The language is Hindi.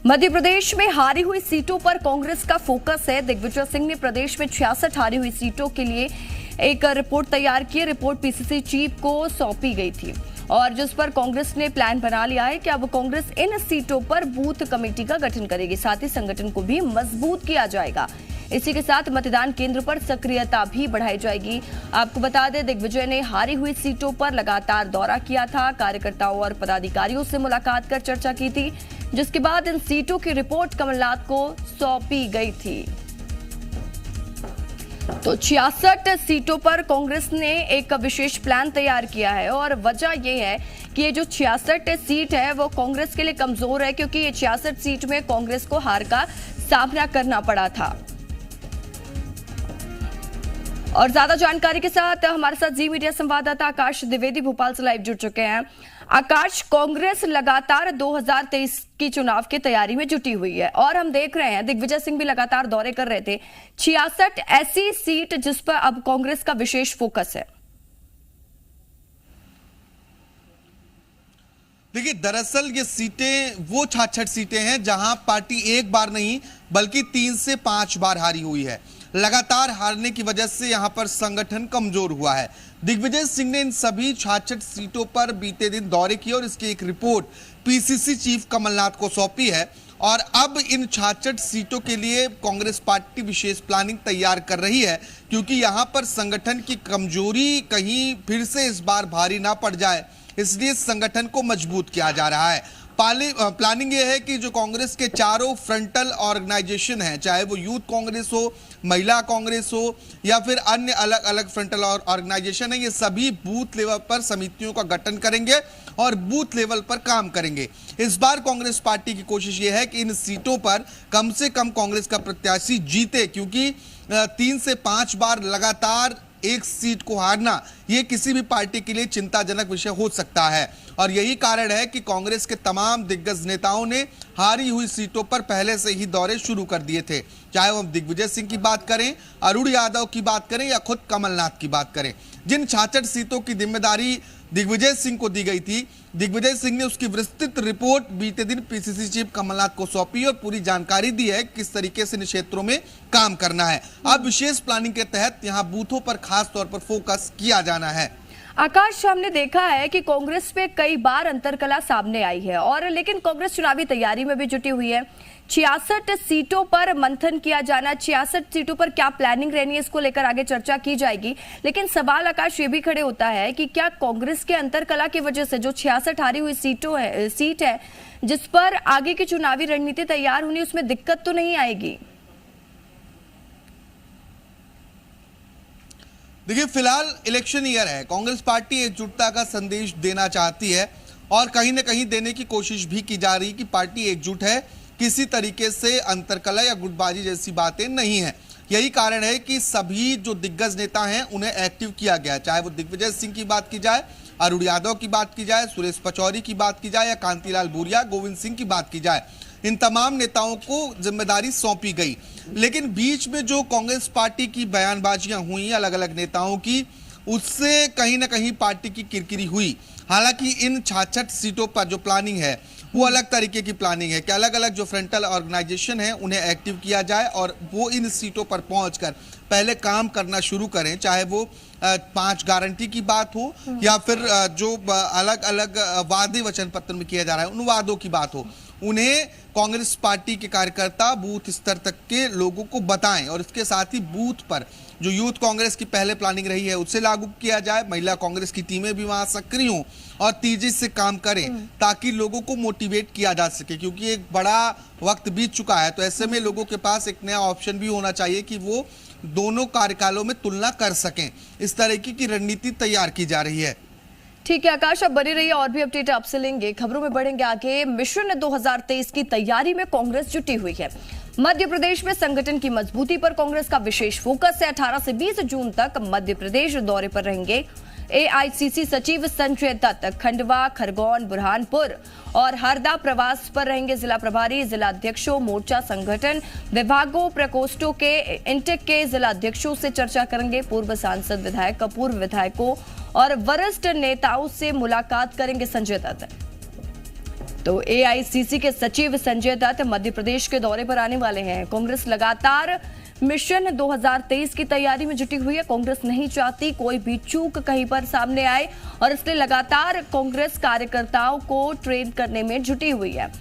मध्य प्रदेश में हारी हुई सीटों पर कांग्रेस का फोकस है। दिग्विजय सिंह ने प्रदेश में 66 हारी हुई सीटों के लिए एक रिपोर्ट तैयार की। रिपोर्ट पीसीसी चीफ को सौंपी गई थी और जिस पर कांग्रेस ने प्लान बना लिया है कि अब कांग्रेस इन सीटों पर बूथ कमेटी का गठन करेगी। साथ ही संगठन को भी मजबूत किया जाएगा। इसी के साथ मतदान केंद्र पर सक्रियता भी बढ़ाई जाएगी। आपको बता दें, दिग्विजय ने हारी हुई सीटों पर लगातार दौरा किया था। कार्यकर्ताओं और पदाधिकारियों से मुलाकात कर चर्चा की थी, जिसके बाद इन सीटों की रिपोर्ट कमलनाथ को सौंपी गई थी। तो 66 सीटों पर कांग्रेस ने एक विशेष प्लान तैयार किया है और वजह यह है कि ये जो 66 सीट है वो कांग्रेस के लिए कमजोर है, क्योंकि ये 66 सीट में कांग्रेस को हार का सामना करना पड़ा था। और ज्यादा जानकारी के साथ हमारे साथ जी मीडिया संवाददाता आकाश द्विवेदी भोपाल से लाइव जुड़ चुके हैं। आकाश, कांग्रेस लगातार 2023 की चुनाव की तैयारी में जुटी हुई है और हम देख रहे हैं दिग्विजय सिंह भी लगातार दौरे कर रहे थे। 66 ऐसी सीट जिस पर अब कांग्रेस का विशेष फोकस है। देखिए, दरअसल ये सीटें वो 66 सीटें हैं जहां पार्टी एक बार नहीं बल्कि 3 से 5 बार हारी हुई है। लगातार हारने की वजह से यहां पर संगठन कमजोर हुआ है। दिग्विजय सिंह ने इन सभी 66 सीटों पर बीते दिन दौरे किए और इसकी एक रिपोर्ट पीसीसी चीफ कमलनाथ को सौंपी है। और अब इन 66 सीटों के लिए कांग्रेस पार्टी विशेष प्लानिंग तैयार कर रही है, क्योंकि यहां पर संगठन की कमजोरी कहीं फिर से इस बार भारी ना पड़ जाए, इसलिए संगठन को मजबूत किया जा रहा है। प्लानिंग ये है कि जो कांग्रेस के चारों फ्रंटल ऑर्गेनाइजेशन हैं, चाहे वो यूथ कांग्रेस हो, महिला कांग्रेस हो या फिर अन्य अलग अलग फ्रंटल ऑर्गेनाइजेशन है, ये सभी बूथ लेवल पर समितियों का गठन करेंगे और बूथ लेवल पर काम करेंगे। इस बार कांग्रेस पार्टी की कोशिश ये है कि इन सीटों पर कम से कम कांग्रेस का प्रत्याशी जीते, क्योंकि 3 से 5 बार लगातार एक सीट को हारना यह किसी भी पार्टी के लिए चिंताजनक विषय हो सकता है। और यही कारण है कि कांग्रेस के तमाम दिग्गज नेताओं ने हारी हुई सीटों पर पहले से ही दौरे शुरू कर दिए थे, चाहे वो हम दिग्विजय सिंह की बात करें, अरुण यादव की बात करें या खुद कमलनाथ की बात करें। जिन 66 सीटों की जिम्मेदारी दिग्विजय सिंह को दी गई थी, दिग्विजय सिंह ने उसकी विस्तृत रिपोर्ट बीते दिन पीसीसी चीफ कमलनाथ को सौंपी और पूरी जानकारी दी है किस तरीके से इन क्षेत्रों में काम करना है। अब विशेष प्लानिंग के तहत यहां बूथों पर खास तौर पर फोकस किया जाना है। आकाश, हमने देखा है कि कांग्रेस पे कई बार अंतरकला सामने आई है और लेकिन कांग्रेस चुनावी तैयारी में भी जुटी हुई है। 66 सीटों पर मंथन किया जाना, 66 सीटों पर क्या प्लानिंग रहनी है, इसको लेकर आगे चर्चा की जाएगी। लेकिन सवाल आकाश ये भी खड़े होता है कि क्या कांग्रेस के अंतरकला की वजह से जो 66 हारी हुई सीट है जिस पर आगे की चुनावी रणनीति तैयार होनी, उसमें दिक्कत तो नहीं आएगी? देखिए, फिलहाल इलेक्शन ईयर है, कांग्रेस पार्टी एकजुटता का संदेश देना चाहती है और कहीं ना कहीं देने की कोशिश भी की जा रही है कि पार्टी एकजुट है, किसी तरीके से अंतरकला या गुटबाजी जैसी बातें नहीं है। यही कारण है कि सभी जो दिग्गज नेता हैं उन्हें एक्टिव किया गया, चाहे वो दिग्विजय सिंह की बात की जाए, अरुण यादव की बात की जाए, सुरेश पचौरी की बात की जाए या कांतिलाल भूरिया, गोविंद सिंह की बात की जाए। इन तमाम नेताओं को जिम्मेदारी सौंपी गई। लेकिन बीच में जो कांग्रेस पार्टी की बयानबाजियां हुई अलग अलग नेताओं की, उससे कहीं ना कहीं पार्टी की किरकिरी हुई। हालांकि इन 66 सीटों पर जो प्लानिंग है वो अलग तरीके की प्लानिंग है कि अलग अलग जो फ्रंटल ऑर्गेनाइजेशन है उन्हें एक्टिव किया जाए और वो इन सीटों पर पहुंचकर पहले काम करना शुरू करें, चाहे वो 5 गारंटी की बात हो या फिर जो अलग अलग वादे वचन पत्र में किया जा रहा है उन वादों की बात हो। उन्हें कांग्रेस पार्टी के कार्यकर्ता बूथ स्तर तक के लोगों को बताएं और इसके साथ ही बूथ पर जो यूथ कांग्रेस की पहले प्लानिंग रही है उसे लागू किया जाए। महिला कांग्रेस की टीमें भी वहां सक्रिय हों और तेजी से काम करें ताकि लोगों को मोटिवेट किया जा सके, क्योंकि एक बड़ा वक्त बीत चुका है। तो ऐसे में लोगों के पास एक नया ऑप्शन भी होना चाहिए कि वो दोनों कार्यकालों में तुलना कर सकें। इस तरीके की रणनीति तैयार की जा रही है। ठीक है आकाश, अब बनी रहिए, और भी अपडेट आपसे लेंगे। खबरों में बढ़ेंगे आगे। मिशन 2023 की तैयारी में कांग्रेस जुटी हुई है। मध्य प्रदेश में संगठन की मजबूती पर कांग्रेस का विशेष फोकस है। 18 से 20 जून तक मध्य प्रदेश दौरे पर रहेंगे एआईसीसी सचिव संजय दत्त। खंडवा, खरगोन, बुरहानपुर और हरदा प्रवास पर रहेंगे जिला प्रभारी, जिला अध्यक्षों, मोर्चा संगठन विभागों, प्रकोष्ठों के इंटेक के जिला अध्यक्षों से चर्चा करेंगे। पूर्व सांसद, विधायक, पूर्व विधायकों और वरिष्ठ नेताओं से मुलाकात करेंगे संजय दत्त। तो एआईसीसी के सचिव संजय दत्त मध्य प्रदेश के दौरे पर आने वाले हैं। कांग्रेस लगातार मिशन 2023 की तैयारी में जुटी हुई है। कांग्रेस नहीं चाहती कोई भी चूक कहीं पर सामने आए और इसलिए लगातार कांग्रेस कार्यकर्ताओं को ट्रेन करने में जुटी हुई है।